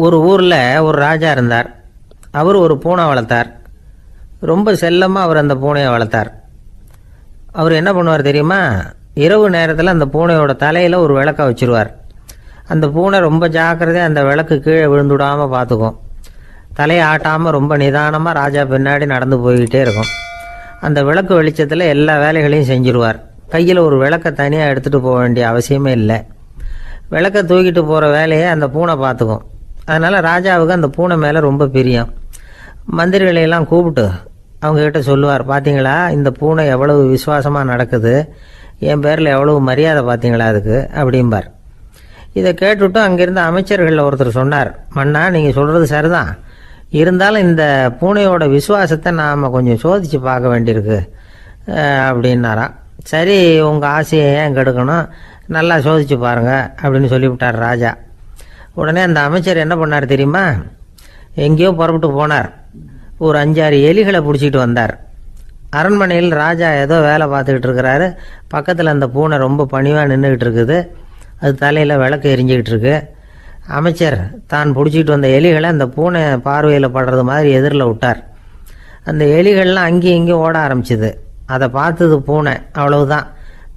ஒரு ஊரில் ஒரு ராஜா இருந்தார். அவர் ஒரு பூனை வளர்த்தார். ரொம்ப செல்லமாக அவர் அந்த பூனையை வளர்த்தார். அவர் என்ன பண்ணுவார் தெரியுமா? இரவு நேரத்தில் அந்த பூனையோட தலையில் ஒரு விளக்கை வச்சுருவார். அந்த பூனை ரொம்ப ஜாக்கிரதையாக அந்த விளக்கு கீழே விழுந்துடாமல் பார்த்துக்கும். தலையை ஆட்டாமல் ரொம்ப நிதானமாக ராஜா பின்னாடி நடந்து போய்கிட்டே இருக்கும். அந்த விளக்கு வெளிச்சத்தில் எல்லா வேலைகளையும் செஞ்சுருவார். கையில் ஒரு விளக்கை தனியாக எடுத்துகிட்டு போக வேண்டிய அவசியமே இல்லை. விளக்கை தூக்கிட்டு போகிற வேலையை அந்த பூனை பார்த்துக்கும். அதனால் ராஜாவுக்கு அந்த பூனை மேலே ரொம்ப பிரியம். மந்திரிகளையெல்லாம் கூப்பிட்டு அவங்கக்கிட்ட சொல்லுவார், பார்த்தீங்களா இந்த பூனை எவ்வளவு விசுவாசமாக நடக்குது, என் பேரில் எவ்வளவு மரியாதை பார்த்தீங்களா அதுக்கு அப்படிம்பார். இதை கேட்டுவிட்டு அங்கேருந்து அமைச்சர்களில் ஒருத்தர் சொன்னார், மன்னா நீங்கள் சொல்கிறது சரிதான், இருந்தாலும் இந்த பூனையோட விசுவாசத்தை நாம் கொஞ்சம் சோதித்து பார்க்க வேண்டியிருக்கு அப்படின்னாராம். சரி, உங்கள் ஆசையை ஏன் கெடுக்கணும், நல்லா சோதித்து பாருங்கள் அப்படின்னு சொல்லிவிட்டார் ராஜா. உடனே அந்த அமைச்சர் என்ன பண்ணார் தெரியுமா? எங்கேயோ புறப்பட்டு போனார். ஒரு 5-6 எலிகளை பிடிச்சிட்டு வந்தார். அரண்மனையில் ராஜா ஏதோ வேலை பார்த்துக்கிட்டு இருக்கிறாரு. பக்கத்தில் அந்த பூனை ரொம்ப பணிவாக நின்றுக்கிட்டு இருக்குது. அது தலையில் விளக்கு எரிஞ்சிக்கிட்டு இருக்கு. அமைச்சர் தான் பிடிச்சிட்டு வந்த எலிகளை அந்த பூனை பார்வையில் படுறது மாதிரி எதிரில் விட்டார். அந்த எலிகள்லாம் அங்கேயும் இங்கேயும் ஓட ஆரம்பிச்சுது. அதை பார்த்தது பூனை. அவ்வளவுதான்.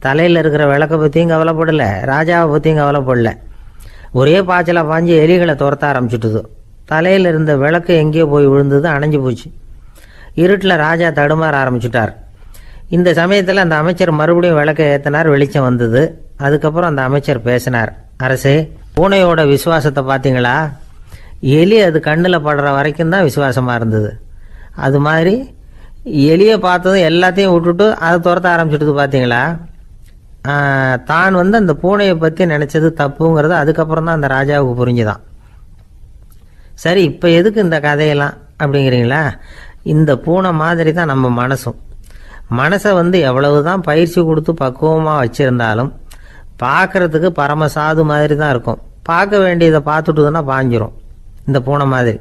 தலையில் இருக்கிற விளக்கை பற்றியும் கவலைப்படலை, ராஜாவை பற்றியும் கவலைப்படலை. ஒரே பாய்ச்சலாக பாஞ்சு எலிகளை துரத்த ஆரம்பிச்சுட்டுது. தலையில் இருந்த விளக்கு எங்கேயோ போய் விழுந்தது, அணைஞ்சு போச்சு. இருட்டில் ராஜா தடுமாற ஆரம்பிச்சுட்டார். இந்த சமயத்தில் அந்த அமைச்சர் மறுபடியும் விளக்கை ஏற்றினார். வெளிச்சம் வந்தது. அதுக்கப்புறம் அந்த அமைச்சர் பேசினார், அரசே, பூனையோட விசுவாசத்தை பார்த்தீங்களா? எலி அது கண்ணில் படுற வரைக்கும் தான் விசுவாசமாக இருந்தது. அது மாதிரி எலியை பார்த்ததும் எல்லாத்தையும் விட்டுட்டு அதை துரத்த ஆரம்பிச்சுட்டு பார்த்தீங்களா? தான் அந்த பூனையை பற்றி நினச்சது தப்புங்கிறது அதுக்கப்புறம் தான் அந்த ராஜாவுக்கு புரிஞ்சுதான். சரி, இப்போ எதுக்கு இந்த கதையெல்லாம் அப்படிங்கிறீங்களா? இந்த பூனை மாதிரி தான் நம்ம மனசும். மனசை எவ்வளவு தான் பயிற்சி கொடுத்து பக்குவமாக வச்சுருந்தாலும் பார்க்குறதுக்கு பரமசாது மாதிரி தான் இருக்கும். பார்க்க வேண்டியதை பார்த்துட்டுதுன்னா பாஞ்சிரும். இந்த பூனை மாதிரி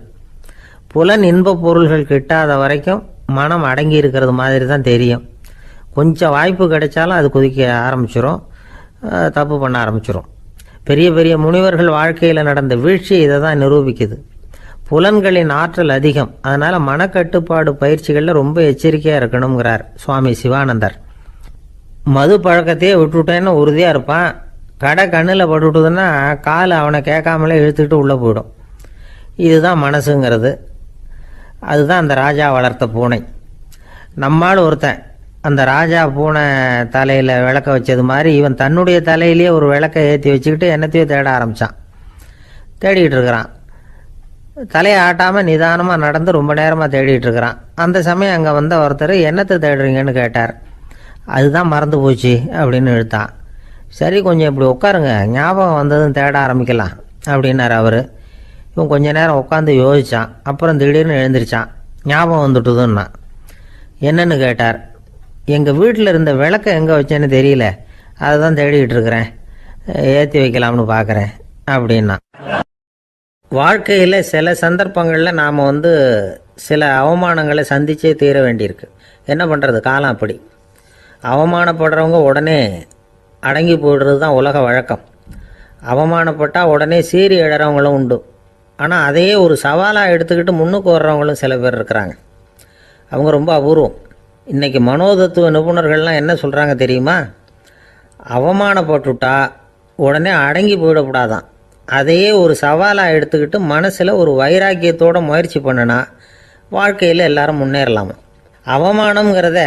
புலன் இன்ப பொருள்கள் கிட்டாத வரைக்கும் மனம் அடங்கி இருக்கிறது மாதிரி தான் தெரியும். கொஞ்சம் வாய்ப்பு கிடைச்சாலும் அது குதிக்க ஆரம்பிச்சிடும், தப்பு பண்ண ஆரம்பிச்சிடும். பெரிய பெரிய முனிவர்கள் வாழ்க்கையில் நடந்த வீழ்ச்சி இதை தான் நிரூபிக்குது. புலன்களின் ஆற்றல் அதிகம். அதனால் மனக்கட்டுப்பாடு பயிற்சிகளில் ரொம்ப எச்சரிக்கையாக இருக்கணுங்கிறார் சுவாமி சிவானந்தர். மது பழக்கத்தையே விட்டுவிட்டேன்னு உறுதியாக இருப்பான். கடை கண்ணில் பட்டுவிட்டுதுன்னா கால் அவனை கேட்காமலே இழுத்துக்கிட்டு உள்ளே போயிடும். இதுதான் மனசுங்கிறது. அதுதான் அந்த ராஜா வளர்த்த பூனை. நம்மால் ஒருத்தன் அந்த ராஜா பூனை தலையில் விளக்க வச்சது மாதிரி இவன் தன்னுடைய தலையிலேயே ஒரு விளக்கை ஏற்றி வச்சுக்கிட்டு என்னத்தையோ தேட ஆரம்பித்தான். தேடிக்கிட்டு இருக்கிறான். தலையை ஆட்டாமல் நிதானமாக நடந்து ரொம்ப நேரமாக தேடிட்டு இருக்கிறான். அந்த சமயம் அங்கே வந்த ஒருத்தர், என்னத்தை தேடுறீங்கன்னு கேட்டார். அதுதான் மறந்து போச்சு அப்படின்னு இழுத்தான். சரி, கொஞ்சம் இப்படி உட்காருங்க, ஞாபகம் வந்ததும் தேட ஆரம்பிக்கலாம் அப்படின்னார் அவர். இவன் கொஞ்ச நேரம் உட்காந்து யோசித்தான். அப்புறம் திடீர்னு எழுந்திரிச்சான். ஞாபகம் வந்துட்டுதுன்னா. என்னன்னு கேட்டார். எங்கள் வீட்டில் இருந்த விளக்கை எங்கே வச்சேன்னு தெரியல, அதை தான் தேடிக்கிட்டு இருக்கிறேன், ஏற்றி வைக்கலாம்னு பார்க்குறேன் அப்படின்னா. வாழ்க்கையில் சில சந்தர்ப்பங்களில் நாம் சில அவமானங்களை சந்திச்சே தீர வேண்டியிருக்கு. என்ன பண்ணுறது, காலம் அப்படி. அவமானப்படுறவங்க உடனே அடங்கி போய்டுறது தான் உலக வழக்கம். அவமானப்பட்டால் உடனே சீறி எழறவங்களும் உண்டு. ஆனால் அதையே ஒரு சவாலாக எடுத்துக்கிட்டு முன்னுக்கு வர்றவங்களும் சில பேர் இருக்கிறாங்க. அவங்க ரொம்ப அபூர்வம். இன்றைக்கி மனோதத்துவ நிபுணர்கள்லாம் என்ன சொல்கிறாங்க தெரியுமா? அவமானப்பட்டுட்டா உடனே அடங்கி போயிடக்கூடாதான். அதையே ஒரு சவாலாக எடுத்துக்கிட்டு மனசில் ஒரு வைராக்கியத்தோடு முயற்சி பண்ணினா வாழ்க்கையில் எல்லாரும் முன்னேறலாமா. அவமானங்கிறத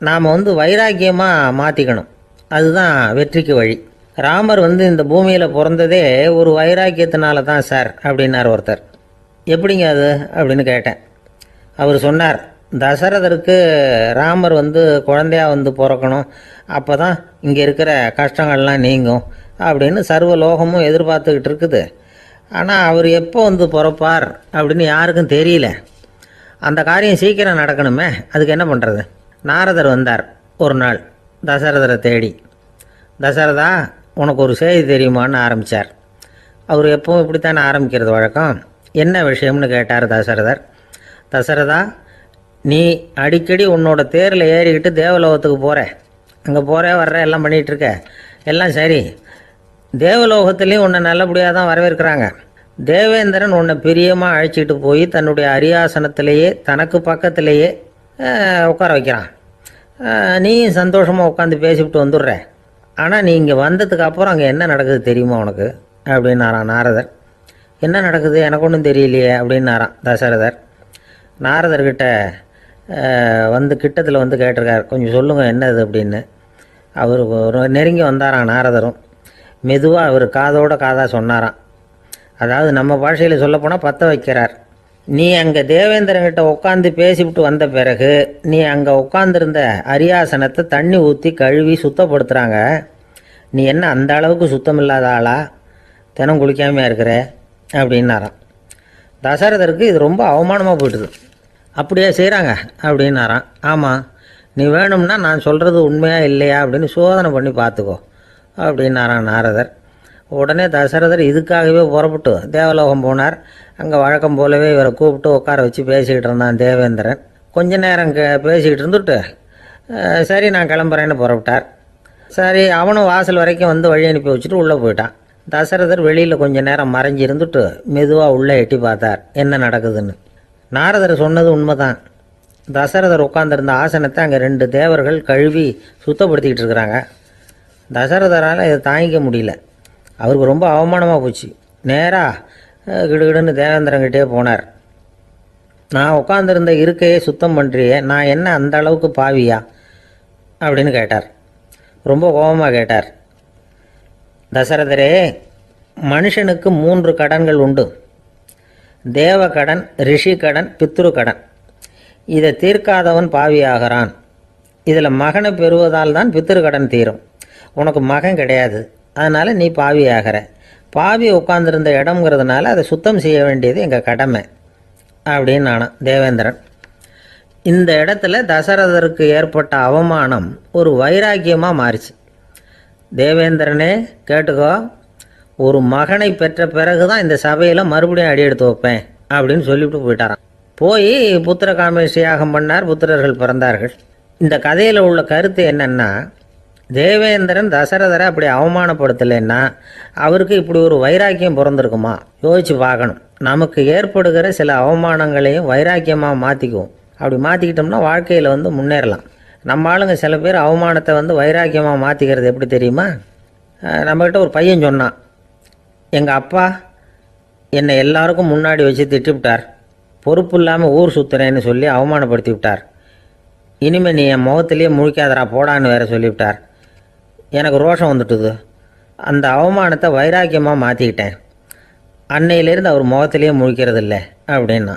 நாம் வைராக்கியமாக மாற்றிக்கணும். அதுதான் வெற்றிக்கு வழி. ராமர் இந்த பூமியில் பிறந்ததே ஒரு வைராக்கியத்தினால தான் சார் அப்படின்னார் ஒருத்தர். எப்படிங்க அது அப்படின்னு கேட்டேன். அவர் சொன்னார், தசரதருக்கு ராமர் குழந்தையாக பிறக்கணும், அப்போ தான் இங்கே இருக்கிற கஷ்டங்கள்லாம் நீங்கும் அப்படின்னு சர்வ லோகமும் எதிர்பார்த்துக்கிட்டு இருக்குது. ஆனால் அவர் எப்போ பிறப்பார் அப்படின்னு யாருக்கும் தெரியல. அந்த காரியம் சீக்கிரம் நடக்கணுமே, அதுக்கு என்ன பண்ணுறது? நாரதர் வந்தார் ஒரு நாள் தசரதரை தேடி. தசரதா, உனக்கு ஒரு செய்தி தெரியுமான்னு ஆரம்பித்தார். அவர் எப்பவும் இப்படித்தானே ஆரம்பிக்கிறது வழக்கம். என்ன விஷயம்னு கேட்டார் தசரதர். தசரதா, நீ அடிக்கடி உன்னோட தேரில் ஏறிக்கிட்டு தேவலோகத்துக்கு போகிற, அங்கே போகிற வர்ற எல்லாம் பண்ணிகிட்ருக்க, எல்லாம் சரி. தேவலோகத்துலேயும் உன்னை நல்லபடியாக தான் வரவேற்கிறாங்க. தேவேந்திரன் உன்னை பிரியமாக அழைச்சிட்டு போய் தன்னுடைய அரியாசனத்திலேயே தனக்கு பக்கத்திலேயே உட்கார வைக்கிறான். நீயும் சந்தோஷமாக உட்காந்து பேசிவிட்டு வந்துடுற. ஆனால் நீ இங்கே வந்ததுக்கு அப்புறம் அங்கே என்ன நடக்குது தெரியுமா உனக்கு அப்படின்னாரான் நாரதர். என்ன நடக்குது எனக்கு ஒன்றும் தெரியலையே அப்படின்னாரான் தசரதர். நாரதர்கிட்ட வந்து கிட்டத்தில் வந்து கேட்டிருக்கார், கொஞ்சம் சொல்லுங்கள் என்னது அப்படின்னு. அவர் நெருங்கி வந்தாராம் நாரதரும். மெதுவாக அவர் காதோட காதாக சொன்னாராம். அதாவது நம்ம பாஷையில் சொல்லப்போனால் பற்ற வைக்கிறார். நீ அங்கே தேவேந்திரங்கிட்ட உட்காந்து பேசிவிட்டு வந்த பிறகு நீ அங்கே உட்காந்துருந்த அரியாசனத்தை தண்ணி ஊற்றி கழுவி சுத்தப்படுத்துகிறாங்க. நீ என்ன அந்த அளவுக்கு சுத்தம் இல்லாத ஆளா, தினம் குளிக்காமையாக இருக்கிற அப்படின்னாராம். தசரதருக்கு இது ரொம்ப அவமானமாக போயிட்டுது. அப்படியே செய்கிறாங்க அப்படின்னாராம். ஆமாம், நீ வேணும்னா நான் சொல்கிறது உண்மையா இல்லையா அப்படின்னு சோதனை பண்ணி பார்த்துக்கோ அப்படின்னாரான் நாரதர். உடனே தசரதர் இதுக்காகவே புறப்பட்டு தேவலோகம் போனார். அங்கே வழக்கம் போலவே இவரை கூப்பிட்டு உட்கார வச்சு பேசிக்கிட்டு இருந்தான் தேவேந்திரன். கொஞ்ச நேரம் பேசிக்கிட்டு இருந்துட்டு சரி நான் கிளம்புறேன்னு புறப்பட்டார். சரி அவனும் வாசல் வரைக்கும் வந்து வழி அனுப்பி வச்சுட்டு உள்ளே போயிட்டான். தசரதர் வெளியில் கொஞ்சம் நேரம் மறைஞ்சி இருந்துட்டு மெதுவாக உள்ளே எட்டி பார்த்தார் என்ன நடக்குதுன்னு. நாரதர் சொன்னது உண்மைதான். தசரதர் உட்காந்துருந்த ஆசனத்தை அங்கே 2 தேவர்கள் கழுவி சுத்தப்படுத்திக்கிட்டு இருக்கிறாங்க. தசரதரால் இதை தாங்கிக்க முடியல. அவருக்கு ரொம்ப அவமானமாக போச்சு. நேராக கிடுகிடுன்னு தேவேந்திரங்கிட்டே போனார். நான் உட்காந்துருந்த இருக்கையே சுத்தம் பண்ணுறியே, நான் என்ன அந்த அளவுக்கு பாவியா அப்படின்னு கேட்டார். ரொம்ப கோபமாக கேட்டார். தசரதரே, மனுஷனுக்கு 3 கடன்கள் உண்டு. தேவ கடன், ரிஷி கடன், பித்ரு கடன். இதை தீர்க்காதவன் பாவியாகிறான். இதில் மகனை பெறுவதால் தான் பித்ரு கடன் தீரும். உனக்கு மகன் கிடையாது, அதனால் நீ பாவி ஆகிற. பாவி உட்காந்துருந்த இடம்ங்கிறதுனால அதை சுத்தம் செய்ய வேண்டியது எங்கள் கடமை அப்படின்னு நானும் தேவேந்திரன். இந்த இடத்துல தசரதருக்கு ஏற்பட்ட அவமானம் ஒரு வைராக்கியமாக மாறிச்சு. தேவேந்திரனே கேட்டுக்கோ, ஒரு மகனை பெற்ற பிறகு தான் இந்த சபையில் மறுபடியும் அடி எடுத்து வைப்பேன் அப்படின்னு சொல்லிவிட்டு போயிட்டாரான். போய் புத்திர காமேஷ் யாகம் பண்ணார். புத்திரர்கள் பிறந்தார்கள். இந்த கதையில் உள்ள கருத்து என்னென்னா, தேவேந்திரன் தசரதரை அப்படி அவமானப்படுத்தலைன்னா அவருக்கு இப்படி ஒரு வைராக்கியம் பிறந்திருக்குமா யோசிச்சு பார்க்கணும். நமக்கு ஏற்படுகிற சில அவமானங்களையும் வைராக்கியமாக மாற்றிக்குவோம். அப்படி மாற்றிக்கிட்டோம்னா வாழ்க்கையில் வந்து முன்னேறலாம். நம்ம ஆளுங்க சில பேர் அவமானத்தை வந்து வைராக்கியமாக மாற்றிக்கிறது எப்படி தெரியுமா? நம்மக்கிட்ட ஒரு பையன் சொன்னான், எங்கள் அப்பா என்னை எல்லாருக்கும் முன்னாடி வச்சு திட்டிவிட்டார், பொறுப்பு இல்லாமல் ஊர் சுற்றுறேன்னு சொல்லி அவமானப்படுத்தி விட்டார். இனிமேல் நீ என் முகத்திலேயே முழிக்காதரா போடான்னு வேற சொல்லிவிட்டார். எனக்கு ரோஷம் வந்துட்டுது. அந்த அவமானத்தை வைராக்கியமாக மாற்றிக்கிட்டேன். அன்னையிலேருந்து அவர் முகத்திலேயே முழிக்கிறது இல்லை அப்படின்னா.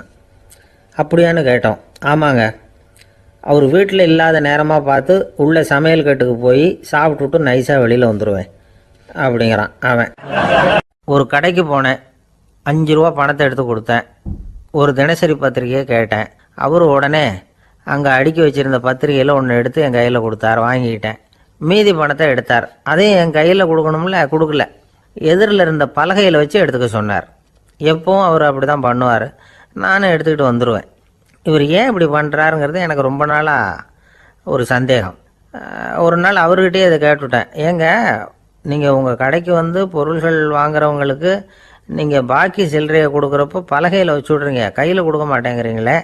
அப்படியான்னு கேட்டோம். ஆமாங்க, அவர் வீட்டில் இல்லாத நேரமாக பார்த்து உள்ள சமையல் கட்டுக்கு போய் சாப்பிட்டுட்டு நைஸாக வெளியில் வந்துடுவேன் அப்படிங்கிறான் அவன். ஒரு கடைக்கு போனேன், 5 ரூபா பணத்தை எடுத்து கொடுத்தேன். ஒரு தினசரி பத்திரிகையை கேட்டேன். அவர் உடனே அங்கே அடுக்கி வச்சுருந்த பத்திரிகையில் ஒன்று எடுத்து என் கையில் கொடுத்தார். வாங்கிக்கிட்டேன். மீதி பணத்தை எடுத்தார். அதையும் என் கையில் கொடுக்கணும்ல, கொடுக்கல. எதிரில் இருந்த பலகையில் வச்சு எடுத்துக்க சொன்னார். எப்பவும் அவர் அப்படி தான் பண்ணுவார். நானும் எடுத்துக்கிட்டு வந்துடுவேன். இவர் ஏன் இப்படி பண்ணுறாருங்கிறது எனக்கு ரொம்ப நாளாக ஒரு சந்தேகம். ஒரு நாள் அவர்கிட்டயே இதை கேட்டுவிட்டேன். ஏங்க, நீங்கள் உங்கள் கடைக்கு வந்து பொருள்கள் வாங்குறவங்களுக்கு நீங்கள் பாக்கி சில்லறையை கொடுக்குறப்போ பலகையில் வச்சு விட்றீங்க, கையில் கொடுக்க மாட்டேங்கிறீங்களே,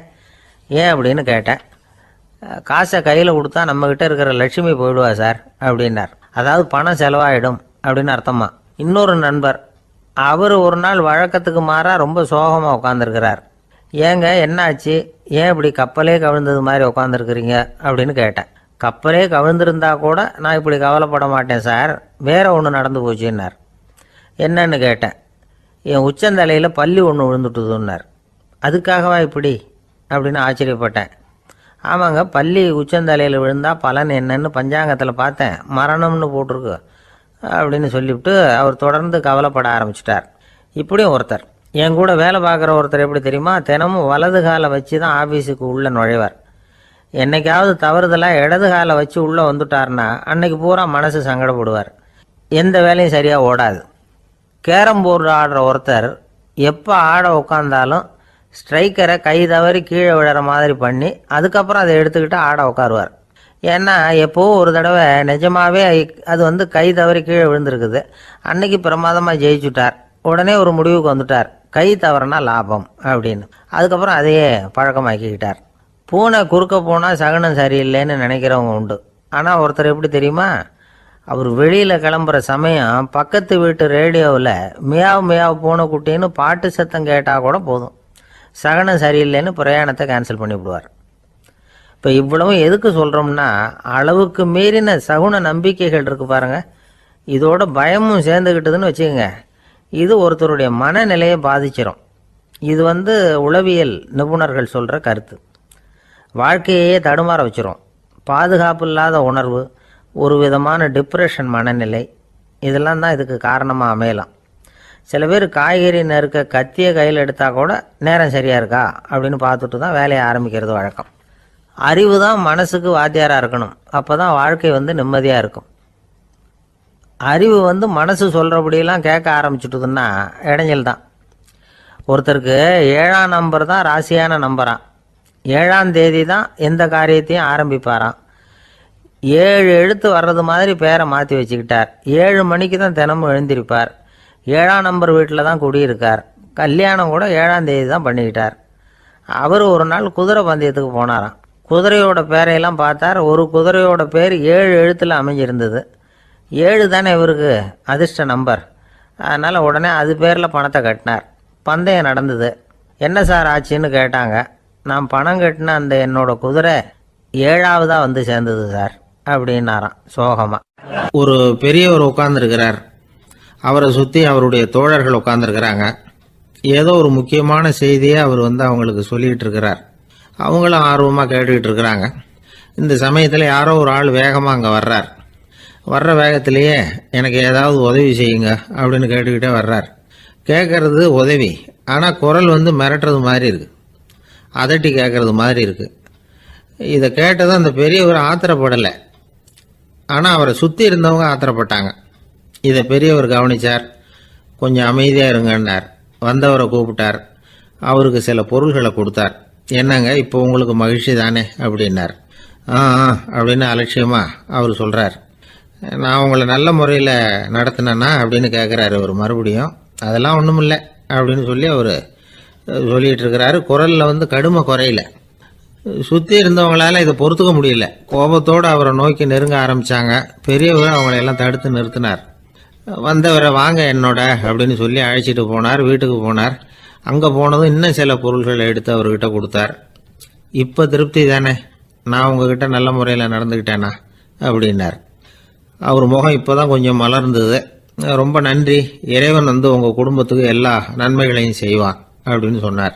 ஏன் அப்படின்னு கேட்டேன். காசை கையில் கொடுத்தா நம்மக்கிட்ட இருக்கிற லட்சுமி போயிடுவா சார் அப்படின்னார். அதாவது பணம் செலவாயிடும் அப்படின்னு அர்த்தமா. இன்னொரு நண்பர், அவர் ஒரு நாள் வழக்கத்துக்கு மாறாக ரொம்ப சோகமாக உட்காந்துருக்கிறார். ஏங்க என்னாச்சு, ஏன் இப்படி கப்பலே கவிழ்ந்தது மாதிரி உட்காந்துருக்குறீங்க அப்படின்னு கேட்டேன். கப்பலே கவிழ்ந்திருந்தா கூட நான் இப்படி கவலைப்பட மாட்டேன் சார், வேற ஒன்று நடந்து போச்சுன்னார். என்னன்னு கேட்டேன். என் உச்சந்தலையில் பள்ளி ஒன்று விழுந்துட்டுதுன்னார். அதுக்காகவா இப்படி அப்படின்னு ஆச்சரியப்பட்டேன். ஆமாங்க, பள்ளி உச்சந்தலையில் விழுந்தால் பலன் என்னன்னு பஞ்சாங்கத்தில் பார்த்தேன், மரணம்னு போட்டிருக்கு அப்படின்னு சொல்லிவிட்டு அவர் தொடர்ந்து கவலைப்பட ஆரம்பிச்சிட்டார். இப்படியும் ஒருத்தர், என் கூட வேலை பார்க்குற ஒருத்தர் எப்படி தெரியுமா, தினமும் வலது காலை வச்சு தான் ஆஃபீஸுக்கு உள்ளே நுழைவார். என்னைக்காவது தவறுதலாக இடது காலை வச்சு உள்ளே வந்துட்டார்னா அன்னைக்கு பூரா மனசு சங்கடப்படுவார். எந்த வேலையும் சரியாக ஓடாது. கேரம் போர்டு ஆடுற ஒருத்தர் எப்போ ஆட உட்காந்தாலும் ஸ்ட்ரைக்கரை கை தவறி கீழே விழுற மாதிரி பண்ணி அதுக்கப்புறம் அதை எடுத்துக்கிட்டு ஆட உட்காருவார். ஏன்னா எப்போவோ ஒரு தடவை நிஜமாகவே அது வந்து கை தவறி கீழே விழுந்திருக்குது. அன்னைக்கு பிரமாதமாக ஜெயிச்சுட்டார். உடனே ஒரு முடிவுக்கு வந்துட்டார், கை தவறுனா லாபம் அப்படின்னு. அதுக்கப்புறம் அதையே பழக்கமாக்கிக்கிட்டார். பூனை குறுக்க போனால் சகுனம் சரியில்லைன்னு நினைக்கிறவங்க உண்டு. ஆனால் ஒருத்தர் எப்படி தெரியுமா, அவர் வெளியில் கிளம்புற சமயம் பக்கத்து வீட்டு ரேடியோவில் மியாவ் மியாவ் பூனைக்குட்டின்னு பாட்டு சத்தம் கேட்டால் கூட போதும், சகுனம் சரியில்லைன்னு பிரயாணத்தை கேன்சல் பண்ணிவிடுவார். இப்போ இவ்வளவும் எதுக்கு சொல்கிறோம்னா, அளவுக்கு மீறின சகுன நம்பிக்கைகள் இருக்குது பாருங்கள், இதோட பயமும் சேர்ந்துக்கிட்டதுன்னு வச்சுக்கோங்க, இது ஒருத்தருடைய மனநிலையை பாதிச்சிடும். இது உளவியல் நிபுணர்கள் சொல்கிற கருத்து. வாழ்க்கையே தடுமாற வச்சிரும். பாதுகாப்பு இல்லாத உணர்வு, ஒரு விதமான டிப்ரெஷன் மனநிலை, இதெல்லாம் தான் இதுக்கு காரணமாக அமையலாம். சில பேர் காய்கறி நறுக்க கத்தியை கையில் எடுத்தால் கூட நேரம் சரியாக இருக்கா அப்படின்னு பார்த்துட்டு தான் வேலையை ஆரம்பிக்கிறது வழக்கம். அறிவு தான் மனசுக்கு வாத்தியாராக இருக்கணும், அப்போ தான் வாழ்க்கை நிம்மதியாக இருக்கும். அறிவு மனசு சொல்கிறபடியெல்லாம் கேட்க ஆரம்பிச்சுட்டுதுன்னா இடைஞ்சல் தான். ஒருத்தருக்கு 7ஆம் நம்பர் தான் ராசியான நம்பரான், 7ஆம் தேதி தான் எந்த காரியத்தையும் ஆரம்பிப்பாராம். 7 எழுத்து வர்றது மாதிரி பேரை மாற்றி வச்சுக்கிட்டார். 7 மணிக்கு தான் தினமும் எழுந்திருப்பார். 7ஆம் நம்பர் வீட்டில் தான் குடியிருக்கார். கல்யாணம் கூட 7ஆம் தேதி தான் பண்ணிக்கிட்டார். அவர் ஒரு நாள் குதிரை பந்தயத்துக்கு போனாராம். குதிரையோட பேரையெல்லாம் பார்த்தார். ஒரு குதிரையோட பேர் 7 எழுத்தில் அமைஞ்சிருந்தது. 7 தானே இவருக்கு அதிர்ஷ்ட நம்பர். அதனால் உடனே அது பேரில் பணத்தை கட்டினார். பந்தயம் நடந்தது. என்ன சார் ஆச்சுன்னு கேட்டாங்க. நான் பணம் கட்டின அந்த என்னோட குதிரை 7ஆவதாக சேர்ந்தது சார் அப்படின்னாராம் சோகமாக. ஒரு பெரியவர் உட்கார்ந்துருக்கிறார். அவரை சுற்றி அவருடைய தோழர்கள் உட்கார்ந்துருக்கிறாங்க. ஏதோ ஒரு முக்கியமான செய்தியை அவர் அவங்களுக்கு சொல்லிகிட்டு இருக்கிறார். அவங்களும் ஆர்வமாக கேட்டுக்கிட்டு இருக்கிறாங்க. இந்த சமயத்தில் யாரோ ஒரு ஆள் வேகமாக அங்கே வர்றார். வர்ற வேகத்திலேயே எனக்கு ஏதாவது உதவி செய்யுங்க அப்படின்னு கேட்டுக்கிட்டே வர்றார். கேட்கறது உதவி, ஆனால் குரல் மிரட்டுறது மாதிரி இருக்குது, அதட்டி கேட்கறது மாதிரி இருக்குது. இதை கேட்டதும் அந்த பெரியவர் ஆத்திரப்படலை, ஆனால் அவரை சுற்றி இருந்தவங்க ஆத்திரப்பட்டாங்க. இதை பெரியவர் கவனித்தார். கொஞ்சம் அமைதியாக இருங்கன்னார். வந்தவரை கூப்பிட்டார். அவருக்கு சில பொருள்களை கொடுத்தார். என்னங்க இப்போ உங்களுக்கு மகிழ்ச்சி தானே அப்படின்னார். ஆ அப்படின்னு அலட்சியமாக அவர் சொல்கிறார். நான் உங்களை நல்ல முறையில் நடத்தினேன்னா அப்படின்னு கேட்குறாரு அவர் மறுபடியும். அதெல்லாம் ஒன்றும் இல்லை அப்படின்னு சொல்லி அவர் சொல்லிகிட்டு இருக்கிறாரு. குரலில் கடுமை குறையில. சுற்றி இருந்தவங்களால இதை பொறுத்துக்க முடியல. கோபத்தோடு அவரை நோக்கி நெருங்க ஆரம்பித்தாங்க. பெரியவர் அவங்களையெல்லாம் தடுத்து நிறுத்தினார். வந்தவரை வாங்க என்னோட அப்படின்னு சொல்லி அழைச்சிட்டு போனார். வீட்டுக்கு போனார். அங்கே போனதும் இன்னும் சில பொருள்களை எடுத்து அவர்கிட்ட கொடுத்தார். இப்போ திருப்தி தானே, நான் உங்ககிட்ட நல்ல முறையில் நடந்துக்கிட்டேனா அப்படின்னார். அவர் முகம் இப்போ தான் கொஞ்சம் மலர்ந்தது. ரொம்ப நன்றி, இறைவன் உங்கள் குடும்பத்துக்கு எல்லா நன்மைகளையும் செய்வான் அப்படின்னு சொன்னார்.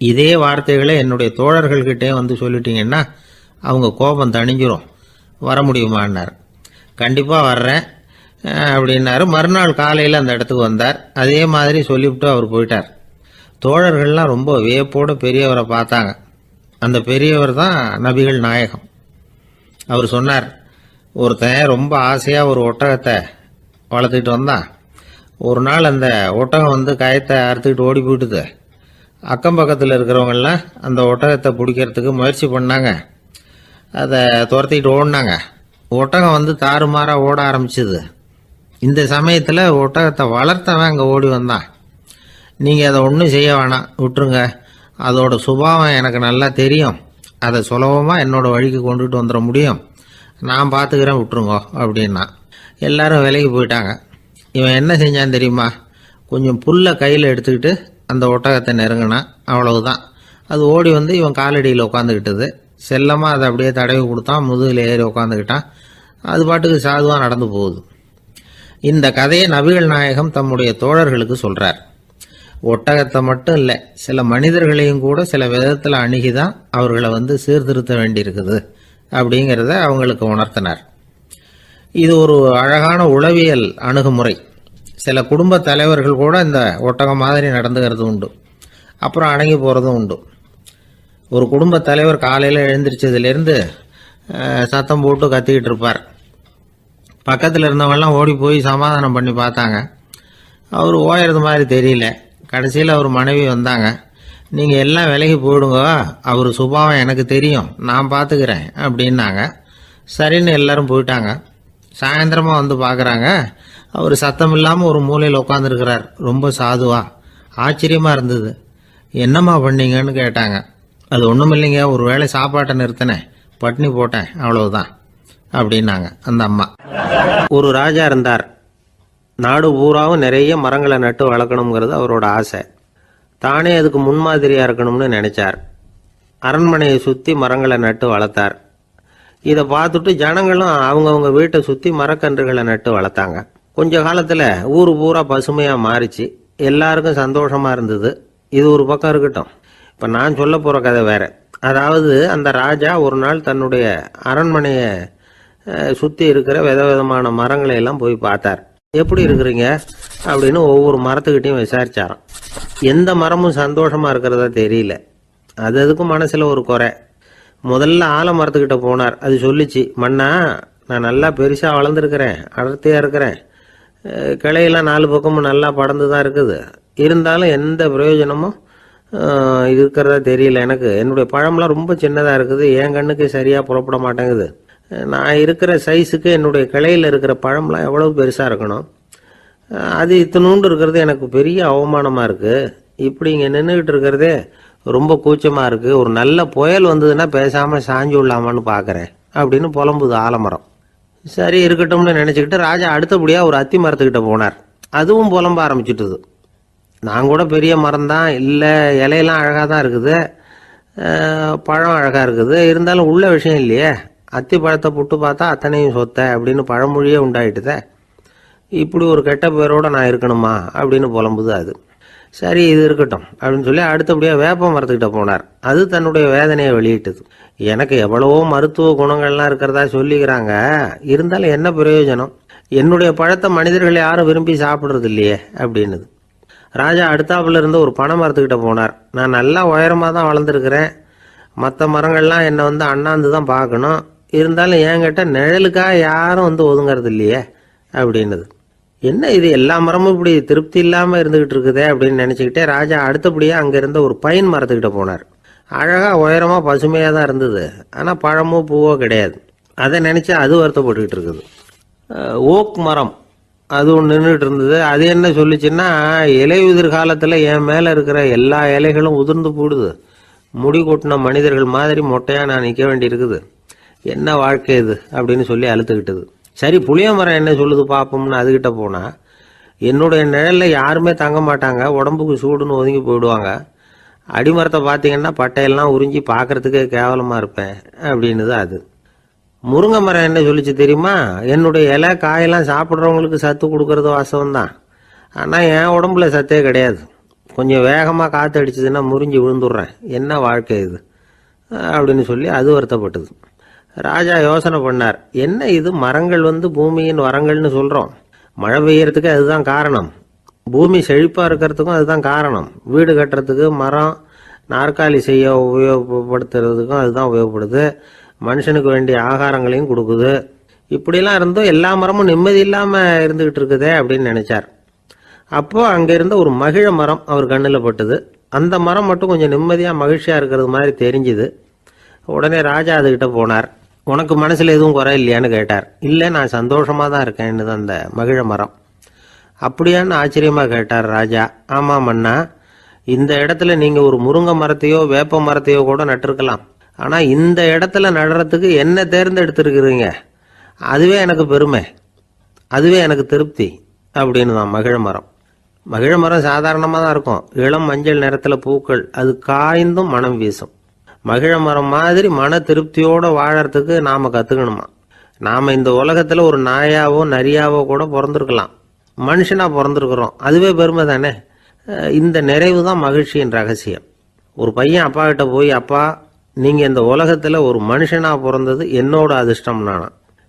இதே வார்த்தைகளை என்னுடைய தோழர்கள்கிட்டே சொல்லிட்டீங்கன்னா அவங்க கோபம் தணிஞ்சிரும், வர முடியுமான்னார். கண்டிப்பாக வர்றேன் அப்படின்னாரு. மறுநாள் காலையில் அந்த இடத்துக்கு வந்தார். அதே மாதிரி சொல்லிவிட்டு அவர் போயிட்டார். தோழர்கள்லாம் ரொம்ப வியப்போடு பெரியவரை பார்த்தாங்க. அந்த பெரியவர் தான் நபிகள் நாயகம். அவர் சொன்னார், ஒருத்தன் ரொம்ப ஆசையாக ஒரு ஒட்டகத்தை வளர்த்துக்கிட்டு வந்தான். ஒரு நாள் அந்த ஒட்டகம் கயத்தை அறுத்துக்கிட்டு ஓடி போயிட்டுது. அக்கம் பக்கத்தில் இருக்கிறவங்கெல்லாம் அந்த ஒட்டகத்தை பிடிக்கிறதுக்கு முயற்சி பண்ணாங்க. அதை துரத்திக்கிட்டு ஓடினாங்க. ஒட்டகம் தாறுமாறாக ஓட ஆரம்பிச்சுது. இந்த சமயத்தில் ஒட்டகத்தை வளர்த்தவன் அங்கே ஓடி வந்தான். நீங்கள் அதை ஒன்றும் செய்ய வேணாம், விட்டுருங்க, அதோட சுபாவம் எனக்கு நல்லா தெரியும், அதை சுலபமாக என்னோட வழிக்கு கொண்டுட்டு வந்துட முடியும், நான் பார்த்துக்கிறேன், விட்டுருங்கோ அப்படின்னா. எல்லாரும் விலைக்கு போயிட்டாங்க. இவன் என்ன செஞ்சான் தெரியுமா, கொஞ்சம் புல்லை கையில் எடுத்துக்கிட்டு அந்த ஒட்டகத்தை நெருங்கினான். அவ்வளவுதான். அது ஓடி இவன் காலடியில் உட்காந்துக்கிட்டது. செல்லமாக அதை அப்படியே தடவி கொடுத்தான். முதுகில் ஏறி உட்காந்துக்கிட்டான். அது பாட்டுக்கு சாதுவாக நடந்து போகுது. இந்த கதையை நபிகள் நாயகம் தம்முடைய தோழர்களுக்கு சொல்கிறார். ஒட்டகத்தை மட்டும் இல்லை, சில மனிதர்களையும் கூட சில விதத்தில் அணுகிதான் அவர்களை சீர்திருத்த வேண்டியிருக்குது அப்படிங்கிறத அவங்களுக்கு உணர்த்தினார். இது ஒரு அழகான உளவியல் அணுகுமுறை. சில குடும்ப தலைவர்கள் கூட இந்த ஒட்டகம் மாதிரி நடந்துக்கிறது உண்டு, அப்புறம் அடங்கி போகிறதும் உண்டு. ஒரு குடும்ப தலைவர் காலையில் எழுந்திரிச்சதுலேருந்து சத்தம் போட்டு கத்திக்கிட்டு இருப்பார். பக்கத்தில் இருந்தவங்கெல்லாம் ஓடி போய் சமாதானம் பண்ணி பார்த்தாங்க. அவர் ஓயறது மாதிரி தெரியல. கடைசியில் அவர் மனைவி வந்தாங்க. நீங்கள் எல்லாம் விலகி போயிடுங்க, அவர் சுபாவம் எனக்கு தெரியும், நான் பார்த்துக்கிறேன் அப்படின்னாங்க. சரின்னு எல்லாரும் போயிட்டாங்க. சாயந்தரமாக பார்க்குறாங்க, அவர் சத்தம் இல்லாமல் ஒரு மூலையில் உட்காந்துருக்கிறார், ரொம்ப சாதுவா. ஆச்சரியமாக இருந்தது. என்னம்மா பண்ணீங்கன்னு கேட்டாங்க. அது ஒன்றும் இல்லைங்க, ஒரு வேளை சாப்பாட்டை நிறுத்தினேன், பட்னி போட்டேன், அவ்வளவுதான் அப்படின்னாங்க அந்த அம்மா. ஒரு ராஜா இருந்தார். நாடு பூராவும் நிறைய மரங்களை நட்டு வளர்க்கணுங்கிறது அவரோட ஆசை. தானே அதுக்கு முன்மாதிரியாக இருக்கணும்னு நினைச்சார். அரண்மனையை சுற்றி மரங்களை நட்டு வளர்த்தார். இதை பார்த்துட்டு ஜனங்களும் அவங்கவுங்க வீட்டை சுற்றி மரக்கன்றுகளை நட்டு வளர்த்தாங்க. கொஞ்ச காலத்தில் ஊர் பூரா பசுமையாக மாறிச்சு. எல்லாருக்கும் சந்தோஷமாக இருந்தது. இது ஒரு பக்கம் இருக்கட்டும். இப்போ நான் சொல்ல போகிற கதை வேற. அதாவது அந்த ராஜா ஒரு நாள் தன்னுடைய அரண்மனையை சுற்றி இருக்கிற விதவிதமான மரங்களை எல்லாம் போய் பார்த்தார். எப்படி இருக்கிறீங்க அப்படின்னு ஒவ்வொரு மரத்துக்கிட்டையும் விசாரிச்சாராம். எந்த மரமும் சந்தோஷமாக இருக்கிறதா தெரியல. அதுக்கும் மனசில் ஒரு குறை. முதல்ல ஆலமரத்துக்கிட்ட போனார். அது சொல்லிச்சு, மண்ணா நான் நல்லா பெருசாக வளர்ந்துருக்கிறேன், அடர்த்தியாக இருக்கிறேன், கிளையெல்லாம் 4 பக்கமும் நல்லா படர்ந்து தான் இருக்குது, இருந்தாலும் எந்த பிரயோஜனமும் இருக்கிறதா தெரியல எனக்கு. என்னுடைய பழம்லாம் ரொம்ப சின்னதாக இருக்குது, என் கண்ணுக்கு சரியாக புறப்பட மாட்டேங்குது. நான் இருக்கிற சைஸுக்கு என்னுடைய கிளையில் இருக்கிற பழம்லாம் எவ்வளவு பெருசாக இருக்கணும், அது இத்தினூண்டு இருக்கிறது எனக்கு பெரிய அவமானமாக இருக்குது. இப்படி இங்கே நின்றுக்கிட்டு இருக்கிறதே ரொம்ப கூச்சமாக இருக்குது. ஒரு நல்ல புயல் வந்ததுன்னா பேசாமல் சாஞ்சு விடலாமான்னு பார்க்குறேன் அப்படின்னு புலம்புது ஆலமரம். சரி இருக்கட்டும்னு நினச்சிக்கிட்டு ராஜா அடுத்தபடியாக ஒரு அத்தி மரத்துக்கிட்ட போனார். அதுவும் புலம்ப ஆரம்பிச்சுட்டுது. நான் கூட பெரிய மரம் தான், இல்லை இலையெல்லாம் அழகாக தான் இருக்குது, பழம் அழகாக இருக்குது, இருந்தாலும் உள்ள விஷயம் இல்லையே, அத்தி பழத்தை புட்டு பார்த்தா அத்தனையும் சொத்த அப்படின்னு பழமொழியே உண்டாயிட்டுதே, இப்படி ஒரு கெட்ட பேரோட நான் இருக்கணுமா அப்படின்னு புலம்புது அது. சரி இது இருக்கட்டும் அப்படின்னு சொல்லி அடுத்தபடியாக வேப்ப மரத்துக்கிட்ட போனார். அது தன்னுடைய வேதனையை வெளியிட்டது. எனக்கு எவ்வளவோ மருத்துவ குணங்கள்லாம் இருக்கிறதா சொல்லிக்கிறாங்க, இருந்தாலும் என்ன பிரயோஜனம், என்னுடைய பழத்தை மனிதர்கள் யாரும் விரும்பி சாப்பிட்றது இல்லையே அப்படின்னுது. ராஜா அடுத்தாப்புல இருந்து ஒரு பனை மரத்துக்கிட்ட போனார். நான் நல்லா உயரமாக தான் வளர்ந்துருக்கிறேன், மற்ற மரங்கள்லாம் என்னை அண்ணாந்து தான் பார்க்கணும், இருந்தாலும் என்கிட்ட நிழலுக்காக யாரும் ஒதுங்கிறது இல்லையே அப்படின்னுது. என்ன இது எல்லா மரமும் இப்படி திருப்தி இல்லாமல் இருந்துகிட்டு இருக்குதே அப்படின்னு நினச்சிக்கிட்டே ராஜா அடுத்தபடியாக அங்கே இருந்த ஒரு பைன் மரத்துக்கிட்ட போனார். அழகாக உயரமாக பசுமையாக தான் இருந்தது, ஆனால் பழமோ பூவோ கிடையாது. அதை நினச்சி அது வருத்தப்பட்டுக்கிட்டு இருக்குது. ஓக் மரம் அது ஒன்று நின்றுட்டு இருந்தது. அது என்ன சொல்லிச்சுன்னா, இலையுதிர் காலத்தில் என் மேலே இருக்கிற எல்லா இலைகளும் உதிர்ந்து போடுது, முடி கொட்டின மனிதர்கள் மாதிரி மொட்டையாக நான் நிற்க வேண்டி இருக்குது, என்ன வாழ்க்கை இது அப்படின்னு சொல்லி அழுத்துக்கிட்டது. சரி புளிய மரம் என்ன சொல்லுது பார்ப்போம்னு அதுகிட்ட போனால், என்னுடைய நிழலில் யாருமே தங்க மாட்டாங்க, உடம்புக்கு சூடுன்னு ஒதுங்கி போயிடுவாங்க, அடிமரத்தை பார்த்தீங்கன்னா பட்டையெல்லாம் உறிஞ்சி பார்க்கறதுக்கே கேவலமாக இருப்பேன் அப்படின்னுது அது. முருங்கை மரம் என்ன சொல்லிச்சு தெரியுமா, என்னுடைய இலை காயெல்லாம் சாப்பிட்றவங்களுக்கு சத்து கொடுக்கறது வாசம்தான், ஆனால் என் உடம்புல சத்தே கிடையாது, கொஞ்சம் வேகமாக காற்று அடிச்சதுன்னா முறிஞ்சி விழுந்துடுறேன், என்ன வாழ்க்கை இது அப்படின்னு சொல்லி அது வருத்தப்பட்டது. ராஜா யோசனை பண்ணார், என்ன இது மரங்கள் பூமியின் வரங்கள்னு சொல்கிறோம், மழை பெய்யறதுக்கு அதுதான் காரணம், பூமி செழிப்பாக இருக்கிறதுக்கும் அதுதான் காரணம், வீடு கட்டுறதுக்கு மரம், நாற்காலி செய்ய உபயோகப்படுத்துறதுக்கும் அதுதான் உபயோகப்படுது, மனுஷனுக்கு வேண்டிய ஆகாரங்களையும் கொடுக்குது, இப்படிலாம் இருந்தும் எல்லா மரமும் நிம்மதி இல்லாமல் இருந்துகிட்டு இருக்குதே அப்படின்னு நினைச்சார். அப்போ அங்கே இருந்த ஒரு மகிழ மரம் அவர் கண்ணில் பட்டுது. அந்த மரம் மட்டும் கொஞ்சம் நிம்மதியாக மகிழ்ச்சியாக இருக்கிறது மாதிரி தெரிஞ்சுது. உடனே ராஜா அதுகிட்ட போனார். உனக்கு மனசில் எதுவும் குறை இல்லையான்னு கேட்டார். இல்லை நான் சந்தோஷமாக தான் இருக்கேன்னு அந்த மகிழ மரம். அப்படியான்னு ஆச்சரியமாக கேட்டார் ராஜா. ஆமாம் மன்னா, இந்த இடத்துல நீங்கள் ஒரு முருங்கை மரத்தையோ வேப்ப மரத்தையோ கூட நட்டிருக்கலாம், ஆனால் இந்த இடத்துல நடுறதுக்கு என்ன தேர்ந்தெடுத்துருக்குறீங்க, அதுவே எனக்கு பெருமை, அதுவே எனக்கு திருப்தி அப்படின்னு தான் மகிழ மரம். மகிழ மரம் சாதாரணமாக தான் இருக்கும், இளம் மஞ்சள் நிறத்தில் பூக்கள், அது காய்ந்தும் மனம் வீசும். மகிழ மரம் மாதிரி மன திருப்தியோடு வாழறதுக்கு நாம் கற்றுக்கணுமா. நாம் இந்த உலகத்தில் ஒரு நாயாவோ நரியாவோ கூட பிறந்திருக்கலாம், மனுஷனாக பிறந்திருக்கிறோம், அதுவே பெருமை தானே. இந்த நிறைவு தான் மகிழ்ச்சியின் ரகசியம். ஒரு பையன் அப்பா கிட்ட போய், அப்பா நீங்கள் இந்த உலகத்தில் ஒரு மனுஷனாக பிறந்தது என்னோட அதிர்ஷ்டம் நானா.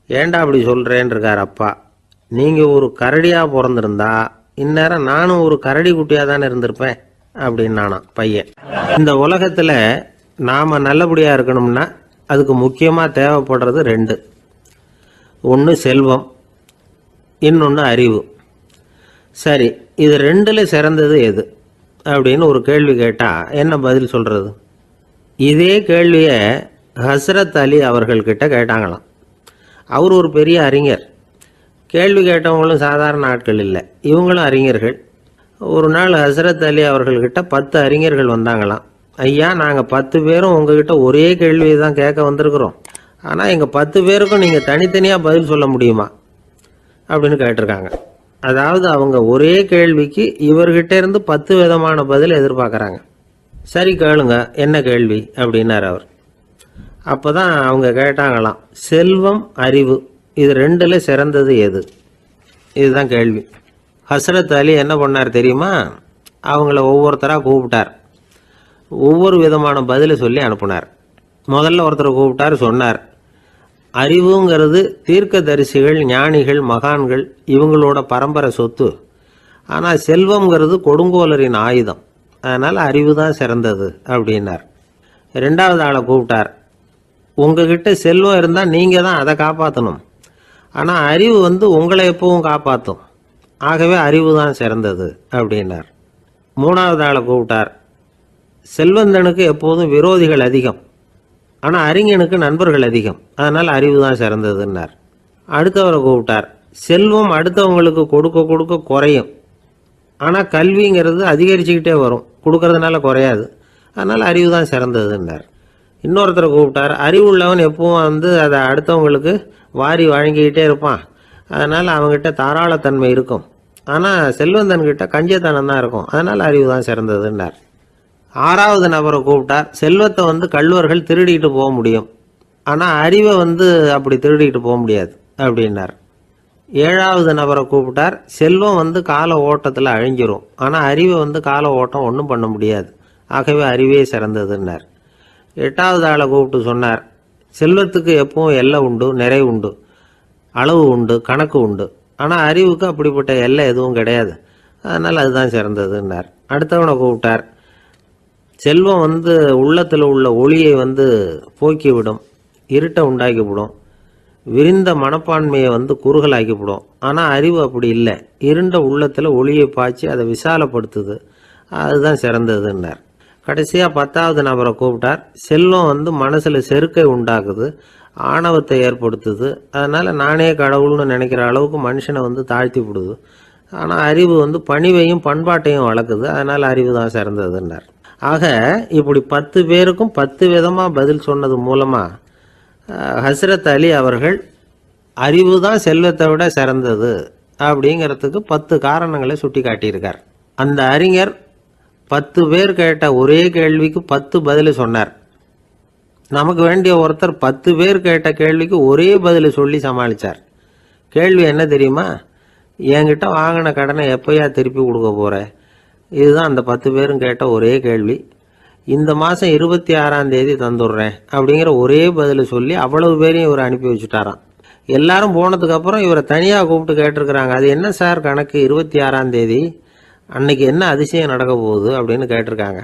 ஏண்டா அப்படி சொல்கிறேன்னு இருக்கார் அப்பா. நீங்கள் ஒரு கரடியாக பிறந்திருந்தா இந்நேரம் நானும் ஒரு கரடி குட்டியாக தானே இருந்திருப்பேன் அப்படின்னு நானா பையன். இந்த உலகத்தில் நாம் நல்லபடியாக இருக்கணும்னா அதுக்கு முக்கியமாக தேவைப்படுறது 2. ஒன்று செல்வம், இன்னொன்று அறிவு. சரி, இது 2ல் சிறந்தது எது அப்படின்னு ஒரு கேள்வி கேட்டால் என்ன பதில் சொல்கிறது? இதே கேள்வியை ஹஸ்ரத் அலி அவர்கள்கிட்ட கேட்டாங்களாம். அவர் ஒரு பெரிய அறிஞர். கேள்வி கேட்டவங்களும் சாதாரண ஆட்கள் இல்லை, இவங்களும் அறிஞர்கள். ஒரு நாள் ஹசரத் அலி அவர்கள்கிட்ட 10 அறிஞர்கள் வந்தாங்களாம். ஐயா, நாங்கள் 10 பேரும் உங்ககிட்ட ஒரே கேள்வியை தான் கேட்க வந்திருக்கிறோம். ஆனால் எங்கள் 10 பேருக்கும் நீங்கள் தனித்தனியாக பதில் சொல்ல முடியுமா அப்படின்னு கேட்டிருக்காங்க. அதாவது அவங்க ஒரே கேள்விக்கு இவர்கிட்ட இருந்து 10 விதமான பதில் எதிர்பார்க்குறாங்க. சரி கேளுங்க, என்ன கேள்வி அப்படின்னார் அவர். அப்போ தான் அவங்க கேட்டாங்களாம், செல்வம் அறிவு இது ரெண்டுல சிறந்தது எது? இதுதான் கேள்வி. ஹசரத் அலி என்ன பண்ணார் தெரியுமா? அவங்கள ஒவ்வொருத்தராக கூப்பிட்டார். ஒவ்வொரு விதமான பதிலை சொல்லி அனுப்புனார். முதல்ல ஒருத்தரை கூப்பிட்டார், சொன்னார், அறிவுங்கிறது தீர்க்கதரிசிகள், ஞானிகள், மகான்கள் இவங்களோட பரம்பரை சொத்து. ஆனால் செல்வம்ங்கிறது கொடுங்கோலரின் ஆயுதம். அதனால் அறிவு தான் சிறந்தது அப்படின்னார். ரெண்டாவது ஆளை கூப்பிட்டார். உங்ககிட்ட செல்வம் இருந்தால் நீங்கள் தான் அதை காப்பாற்றணும். ஆனால் அறிவு உங்களை எப்பவும் காப்பாற்றும். ஆகவே அறிவு தான் சிறந்தது அப்படின்னார். மூணாவது ஆளை கூப்பிட்டார். செல்வந்தனுக்கு எப்போதும் விரோதிகள் அதிகம், ஆனால் அறிஞனுக்கு நண்பர்கள் அதிகம். அதனால் அறிவு தான் சிறந்ததுன்னார். அடுத்தவரை கூப்பிட்டார். செல்வம் அடுத்தவங்களுக்கு கொடுக்க கொடுக்க குறையும், ஆனால் கல்விங்கிறது அதிகரிச்சுக்கிட்டே வரும், கொடுக்கறதுனால குறையாது. அதனால் அறிவு தான் சிறந்ததுன்னார். இன்னொருத்தரை கூப்பிட்டார். அறிவுள்ளவன் எப்பவும் அதை அடுத்தவங்களுக்கு வாரி வழங்கிக்கிட்டே இருப்பான். அதனால் அவங்ககிட்ட தாராளத்தன்மை இருக்கும். ஆனால் செல்வந்தன்கிட்ட கஞ்சத்தனம் தான் இருக்கும். அதனால் அறிவு தான் சிறந்ததுன்னார். ஆறாவது நபரை கூப்பிட்டார். செல்வத்தை கள்வர்கள் திருடிட்டு போக முடியும், ஆனால் அறிவை அப்படி திருடிட்டு போக முடியாது அப்படின்னார். ஏழாவது நபரை கூப்பிட்டார். செல்வம் கால ஓட்டத்தில் அழிஞ்சிரும், ஆனால் அறிவை கால ஓட்டம் ஒன்றும் பண்ண முடியாது. ஆகவே அறிவே சிறந்ததுன்னார். எட்டாவது ஆளை கூப்பிட்டு சொன்னார், செல்வத்துக்கு எப்பவும் எல்லை உண்டு, நிறைவு உண்டு, அளவு உண்டு, கணக்கு உண்டு. ஆனால் அறிவுக்கு அப்படிப்பட்ட எல்லை எதுவும் கிடையாது. அதனால் அதுதான் சிறந்ததுன்னார். அடுத்தவனை கூப்பிட்டார். செல்வம் உள்ளத்தில் உள்ள ஒளியை போக்கிவிடும், இருட்டை உண்டாக்கிவிடும், விரிந்த மனப்பான்மையை குறுகலாக்கிவிடும். ஆனால் அறிவு அப்படி இல்லை, இருண்ட உள்ளத்தில் ஒளியை பாய்ச்சி அதை விசாலப்படுத்துது. அதுதான் சிறந்ததுன்னார். கடைசியாக 10வது நபரை கூப்பிட்டார். செல்வம் மனசில் செருக்கை உண்டாக்குது, ஆணவத்தை ஏற்படுத்துது. அதனால் நானே கடவுள்னு நினைக்கிற அளவுக்கு மனுஷனை தாழ்த்தி விடுது. ஆனால் அறிவு பணிவையும் பண்பாட்டையும் வளர்க்குது. அதனால் அறிவு தான் சிறந்ததுன்னார். ஆக இப்படி 10 பேருக்கும் 10 விதமாக பதில் சொன்னது மூலமாக ஹசரத் அலி அவர்கள் அறிவு தான் செல்வத்தை விட சிறந்தது அப்படிங்கிறதுக்கு 10 காரணங்களை சுட்டி காட்டியிருக்கார். அந்த அறிஞர் 10 பேர் கேட்ட ஒரே கேள்விக்கு 10 பதில் சொன்னார். நமக்கு வேண்டிய ஒருத்தர் 10 பேர் கேட்ட கேள்விக்கு ஒரே பதில் சொல்லி சமாளித்தார். கேள்வி என்ன தெரியுமா? என்கிட்ட வாங்கின கடனை எப்போயா திருப்பி கொடுக்க போகிற? இதுதான் அந்த 10 பேரும் கேட்ட ஒரே கேள்வி. இந்த மாதம் 26ஆம் தேதி தந்துடுறேன் அப்படிங்கிற ஒரே பதில் சொல்லி அவ்வளவு பேரையும் இவர் அனுப்பி வச்சுட்டாராம். எல்லாரும் போனதுக்கப்புறம் இவரை தனியாக கூப்பிட்டு கேட்டிருக்கிறாங்க. அது என்ன சார் கணக்கு, 26ஆம் தேதி அன்னைக்கு என்ன அதிசயம் நடக்க போகுது அப்படின்னு கேட்டிருக்காங்க.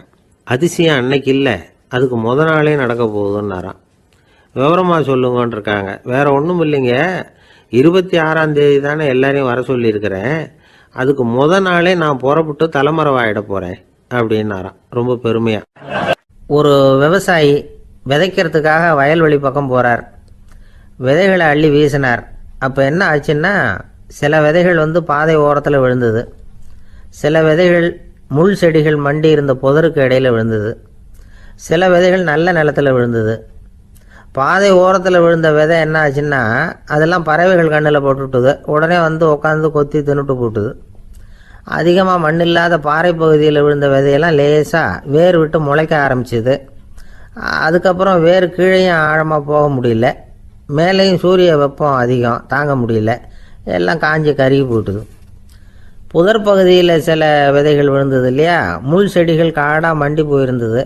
அதிசயம் அன்னைக்கு இல்லை, அதுக்கு நாளே நடக்க போகுதுன்னாராம். விவரமாக சொல்லுங்கன்னு இருக்காங்க. வேற ஒன்றும் இல்லைங்க, 26ஆம் தேதி தானே எல்லாரையும் வர சொல்லியிருக்கிறேன், அதுக்கு நாளே நான் புறப்பட்டு தலைமறைவாயிட போகிறேன் அப்படின்னாராம் ரொம்ப பெருமையாக. ஒரு விவசாயி விதைக்கிறதுக்காக வயல்வெளி பக்கம் போகிறார். விதைகளை அள்ளி வீசினார். அப்போ என்ன ஆச்சுன்னா, சில விதைகள் பாதை ஓரத்தில் விழுந்தது, சில விதைகள் முள் செடிகள் மண்டி இருந்த புதருக்கு இடையில் விழுந்தது, சில விதைகள் நல்ல நிலத்தில் விழுந்தது. பாதை ஓரத்தில் விழுந்த விதை என்ன ஆச்சுன்னா, அதெல்லாம் பறவைகள் கண்ணில் போட்டுவிட்டுது. உடனே உட்காந்து கொத்தி தின்னுட்டு போட்டுது. அதிகமாக மண் இல்லாத பாறை பகுதியில் விழுந்த விதையெல்லாம் லேசாக வேர் விட்டு முளைக்க ஆரம்பிச்சிது. அதுக்கப்புறம் வேர் கீழேயும் ஆழமாக போக முடியல, மேலேயும் சூரிய வெப்பம் அதிகம் தாங்க முடியல, எல்லாம் காஞ்சி கருகி போட்டுது. புதர் பகுதியில் சில விதைகள் விழுந்தது இல்லையா, முள் செடிகள் காடாக மண்டி போயிருந்தது.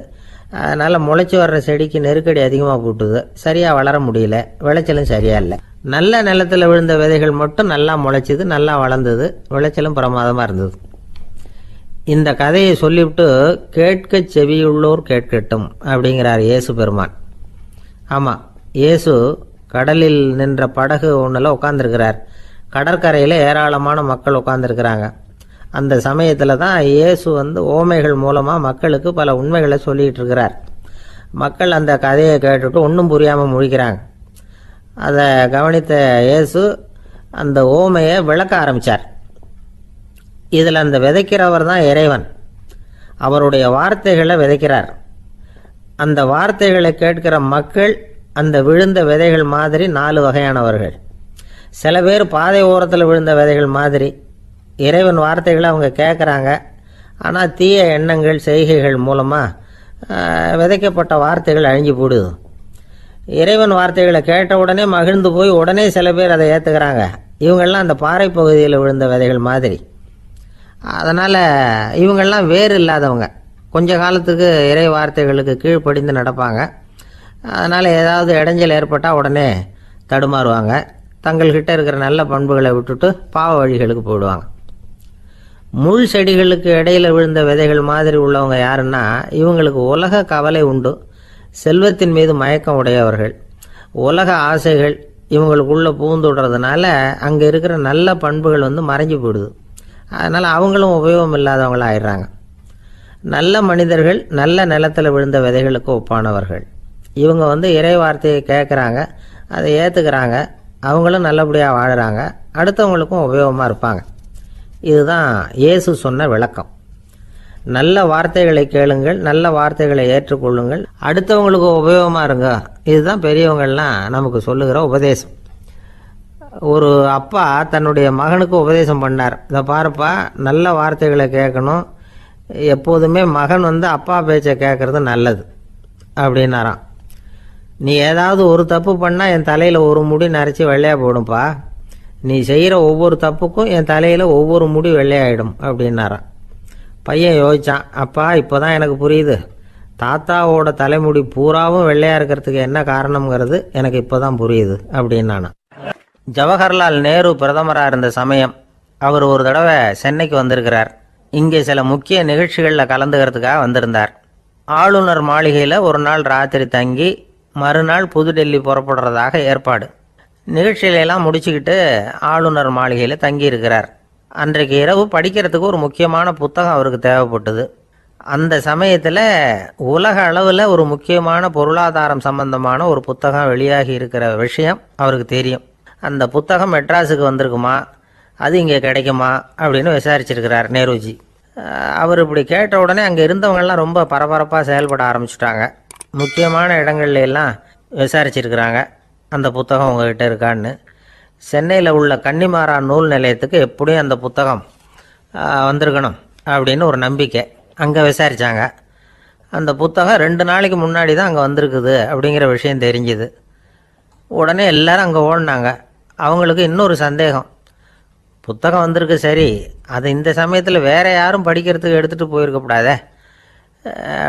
அதனால் முளைச்சி வர்ற செடிக்கு நெருக்கடி அதிகமாக போட்டுது, சரியாக வளர முடியல, விளைச்சலும் சரியா இல்லை. நல்ல நிலத்தில் விழுந்த விதைகள் மட்டும் நல்லா முளைச்சிது, நல்லா வளர்ந்தது, விளைச்சலும் பிரமாதமாக இருந்தது. இந்த கதையை சொல்லிவிட்டு கேட்க செவியுள்ளோர் கேட்கட்டும் அப்படிங்கிறார் இயேசு பெருமான். ஆமாம், இயேசு கடலில் நின்ற படகு ஒன்றில் உட்காந்துருக்கிறார். கடற்கரையில் ஏராளமான மக்கள் உட்காந்துருக்கிறாங்க. அந்த சமயத்தில் தான் இயேசு ஓமைகள் மூலமாக மக்களுக்கு பல உண்மைகளை சொல்லிகிட்டு இருக்கிறார். மக்கள் அந்த கதையை கேட்டுட்டு ஒன்றும் புரியாமல் முழிக்கிறாங்க. அதை கவனித்த இயேசு அந்த ஓமையை விளக்க ஆரம்பித்தார். இதில் அந்த விதைக்கிறவர் தான் இறைவன். அவருடைய வார்த்தைகளை விதைக்கிறார். அந்த வார்த்தைகளை கேட்கிற மக்கள் அந்த விழுந்த விதைகள் மாதிரி 4 வகையானவர்கள். சில பேர் பாதை ஓரத்தில் விழுந்த விதைகள் மாதிரி. இறைவன் வார்த்தைகளை அவங்க கேட்குறாங்க, ஆனால் தீய எண்ணங்கள் செய்கைகள் மூலமாக விதைக்கப்பட்ட வார்த்தைகள் அழிஞ்சு போடுது. இறைவன் வார்த்தைகளை கேட்ட உடனே மகிழ்ந்து போய் உடனே சில பேர் அதை ஏற்றுக்கிறாங்க. இவங்கெல்லாம் அந்த பாறை பகுதியில் விழுந்த விதைகள் மாதிரி. அதனால் இவங்கெல்லாம் வேறு இல்லாதவங்க. கொஞ்ச காலத்துக்கு இறை வார்த்தைகளுக்கு கீழ்ப்படிந்து நடப்பாங்க. அதனால் ஏதாவது இடைஞ்சல் ஏற்பட்டால் உடனே தடுமாறுவாங்க. தங்கள்கிட்ட இருக்கிற நல்ல பண்புகளை விட்டுட்டு பாவ வழிகளுக்கு போயிடுவாங்க. முள் செடிகளுக்கு இடையில் விழுந்த விதைகள் மாதிரி உள்ளவங்க யாருன்னா, இவங்களுக்கு உலக கவலை உண்டு, செல்வத்தின் மீது மயக்கம் உடையவர்கள். உலக ஆசைகள் இவங்களுக்குள்ளே பூந்துடுறதுனால அங்கே இருக்கிற நல்ல பண்புகள் மறைஞ்சு போயிடுது. அதனால் அவங்களும் உபயோகம் இல்லாதவங்களாக ஆயிடுறாங்க. நல்ல மனிதர்கள் நல்ல நிலத்தில் விழுந்த விதைகளுக்கு ஒப்பானவர்கள். இவங்க இறை வார்த்தையை கேட்குறாங்க, அதை ஏற்றுக்கிறாங்க, அவங்களும் நல்லபடியாக வாழுறாங்க, அடுத்தவங்களுக்கும் உபயோகமாக இருப்பாங்க. இதுதான் இயேசு சொன்ன விளக்கம். நல்ல வார்த்தைகளை கேளுங்கள், நல்ல வார்த்தைகளை ஏற்றுக்கொள்ளுங்கள், அடுத்தவங்களுக்கு உபயோகமாக இருங்க. இதுதான் பெரியவங்கள்லாம் நமக்கு சொல்லுகிற உபதேசம். ஒரு அப்பா தன்னுடைய மகனுக்கு உபதேசம் பண்ணார். இதை பாருப்பா, நல்ல வார்த்தைகளை கேட்கணும், எப்போதுமே மகன் அப்பா பேச்சை கேட்கறது நல்லது அப்படின்னாராம். நீ ஏதாவது ஒரு தப்பு பண்ணால் என் தலையில் ஒரு முடி நரைச்சி வெள்ளையாக போடும்பா, நீ செய்கிற ஒவ்வொரு தப்புக்கும் என் தலையில் ஒவ்வொரு முடி வெள்ளையாயிடும் அப்படின்னாராம். பையன் யோசிச்சான், அப்பா இப்போ தான் எனக்கு புரியுது, தாத்தாவோட தலைமுடி பூராவும் வெள்ளையாக இருக்கிறதுக்கு என்ன காரணம்ங்கிறது எனக்கு இப்போ தான் புரியுது அப்படின்னானா. ஜவஹர்லால் நேரு பிரதமராக இருந்த சமயம் அவர் ஒரு தடவை சென்னைக்கு வந்திருக்கிறார். இங்கே சில முக்கிய நிகழ்ச்சிகளில் கலந்துக்கிறதுக்காக வந்திருந்தார். ஆளுநர் மாளிகையில் ஒரு நாள் ராத்திரி தங்கி மறுநாள் புதுடெல்லி புறப்படுறதாக ஏற்பாடு. நிகழ்ச்சியிலெல்லாம் முடிச்சுக்கிட்டு ஆளுநர் மாளிகையில் தங்கியிருக்கிறார். அன்றைக்கு இரவு படிக்கிறதுக்கு ஒரு முக்கியமான புத்தகம் அவருக்கு தேவைப்பட்டது. அந்த சமயத்தில் உலக அளவில் ஒரு முக்கியமான பொருளாதாரம் சம்பந்தமான ஒரு புத்தகம் வெளியாகி இருக்கிற விஷயம் அவருக்கு தெரியும். அந்த புத்தகம் மெட்ராஸுக்கு வந்திருக்குமா, அது இங்கே கிடைக்குமா அப்படின்னு விசாரிச்சிருக்கிறார் நேருஜி. அவர் இப்படி கேட்ட உடனே அங்கே இருந்தவங்கெல்லாம் ரொம்ப பரபரப்பாக செயல்பட ஆரம்பிச்சுட்டாங்க. முக்கியமான இடங்கள்ல எல்லாம் விசாரிச்சிருக்கிறாங்க, அந்த புத்தகம் உங்ககிட்ட இருக்கான்னு. சென்னையில் உள்ள கன்னிமாரா நூல் நிலையத்துக்கு எப்படியும் அந்த புத்தகம் வந்திருக்கணும் அப்படின்னு ஒரு நம்பிக்கை. அங்கே விசாரித்தாங்க. அந்த புத்தகம் 2 நாளைக்கு முன்னாடி தான் அங்கே வந்திருக்குது அப்படிங்கிற விஷயம் தெரிஞ்சுது. உடனே எல்லாரும் அங்கே ஓடினாங்க. அவங்களுக்கு இன்னொரு சந்தேகம், புத்தகம் வந்திருக்கு சரி, அது இந்த சமயத்தில் வேறு யாரும் படிக்கிறதுக்கு எடுத்துகிட்டு போயிருக்கக்கூடாதே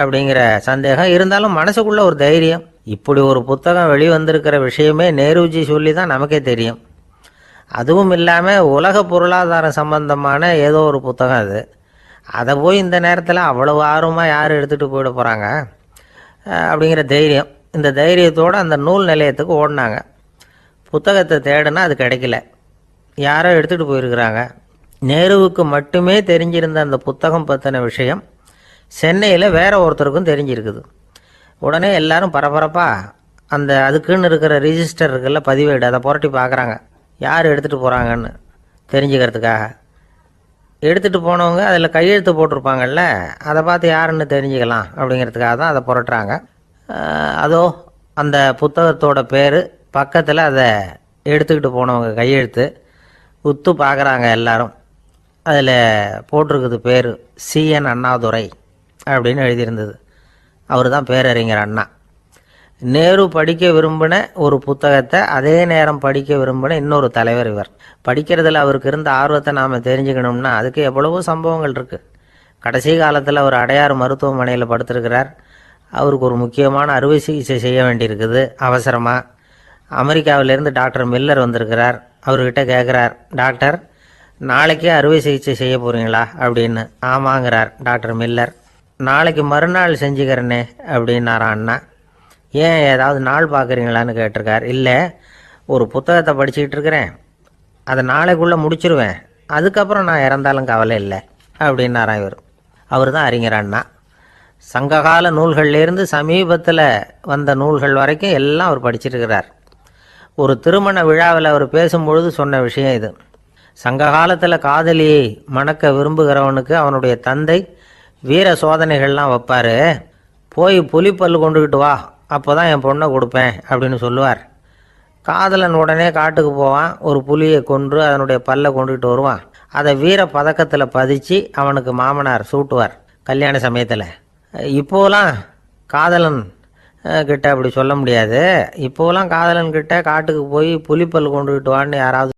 அப்படிங்கிற சந்தேகம் இருந்தாலும் மனசுக்குள்ளே ஒரு தைரியம். இப்படி ஒரு புத்தகம் வெளிவந்திருக்கிற விஷயமே நேருஜி சொல்லி தான் நமக்கே தெரியும். அதுவும் இல்லாமல் உலக பொருளாதாரம் சம்பந்தமான ஏதோ ஒரு புத்தகம் அது. அதை போய் இந்த நேரத்தில் அவ்வளவு ஆர்வமாக யார் எடுத்துகிட்டு போயிட போகிறாங்க அப்படிங்கிற தைரியம். இந்த தைரியத்தோடு அந்த நூல் நிலையத்துக்கு ஓடினாங்க. புத்தகத்தை தேடினா அது கிடைக்கல, யாரோ எடுத்துகிட்டு போயிருக்கிறாங்க. நேருவுக்கு மட்டுமே தெரிஞ்சிருந்த அந்த புத்தகம் பற்றின விஷயம் சென்னையில் வேற ஒருத்தருக்கும் தெரிஞ்சிருக்குது. உடனே எல்லாரும் பரபரப்பாக அந்த அதுக்குன்னு இருக்கிற ரிஜிஸ்டர் இருக்குல்ல, பதிவேடு, அதை புரட்டி பார்க்குறாங்க யார் எடுத்துகிட்டு போகிறாங்கன்னு தெரிஞ்சுக்கிறதுக்காக. எடுத்துகிட்டு போனவங்க அதில் கையெழுத்து போட்டிருப்பாங்கல்ல, அதை பார்த்து யாருன்னு தெரிஞ்சுக்கலாம் அப்படிங்கிறதுக்காக தான் அதை புரட்டுறாங்க. அதோ அந்த புத்தகத்தோட பேர் பக்கத்தில் அதை எடுத்துக்கிட்டு போனவங்க கையெழுத்து உத்து பார்க்குறாங்க எல்லாரும். அதில் போட்டிருக்குது பேர் CN அண்ணாதுரை அப்படின்னு எழுதியிருந்தது. அவர் தான் பேரறிஞர் அண்ணா. நேரு படிக்க விரும்பின ஒரு புத்தகத்தை அதே நேரம் படிக்க விரும்பின இன்னொரு தலைவர் இவர். படிக்கிறதுல அவருக்கு இருந்த ஆர்வத்தை நாம் தெரிஞ்சுக்கணும்னா அதுக்கு எவ்வளவோ சம்பவங்கள் இருக்குது. கடைசி காலத்தில் அவர் அடையாறு மருத்துவமனையில் படுத்திருக்கிறார். அவருக்கு ஒரு முக்கியமான அறுவை சிகிச்சை செய்ய வேண்டியிருக்குது அவசரமாக. அமெரிக்காவிலேருந்து டாக்டர் மில்லர் வந்திருக்கிறார். அவர்கிட்ட கேட்குறார், டாக்டர் நாளைக்கே அறுவை சிகிச்சை செய்ய போகிறீங்களா அப்படின்னு. ஆமாங்கிறார் டாக்டர் மில்லர். நாளைக்கு மறுநாள் செஞ்சுக்கிறேனே அப்படின்னாரான் அண்ணா. ஏன் ஏதாவது நாள் பார்க்குறீங்களான்னு கேட்டிருக்கார். இல்லை, ஒரு புத்தகத்தை படிச்சுக்கிட்டு இருக்கிறேன், அதை நாளைக்குள்ளே முடிச்சிருவேன், அதுக்கப்புறம் நான் இறந்தாலும் கவலை இல்லை அப்படின்னாரான் இவர். அவர் தான் அறிஞர் அண்ணா. சங்ககால நூல்கள்லேருந்து சமீபத்தில் வந்த நூல்கள் வரைக்கும் எல்லாம் அவர் படிச்சிருக்கிறார். ஒரு திருமண விழாவில் அவர் பேசும்பொழுது சொன்ன விஷயம் இது. சங்க காலத்தில் காதலியை மணக்க விரும்புகிறவனுக்கு அவனுடைய தந்தை வீர சோதனைகள்லாம் வைப்பார். போய் புலிப்பல் கொண்டுக்கிட்டு வா, அப்போ தான் என் பொண்ணை கொடுப்பேன் அப்படின்னு சொல்லுவார். காதலன் உடனே காட்டுக்கு போவான், ஒரு புலியை கொன்று அதனுடைய பல்லை கொண்டுக்கிட்டு வருவான். அதை வீர பதக்கத்தில் பதிச்சு அவனுக்கு மாமனார் சூட்டுவார் கல்யாண சமயத்தில். இப்போலாம் காதலன் கிட்ட அப்படி சொல்ல முடியாது. இப்போலாம் காதலன் கிட்ட காட்டுக்கு போய் புலிப்பல் கொண்டுக்கிட்டு வான்னு யாராவது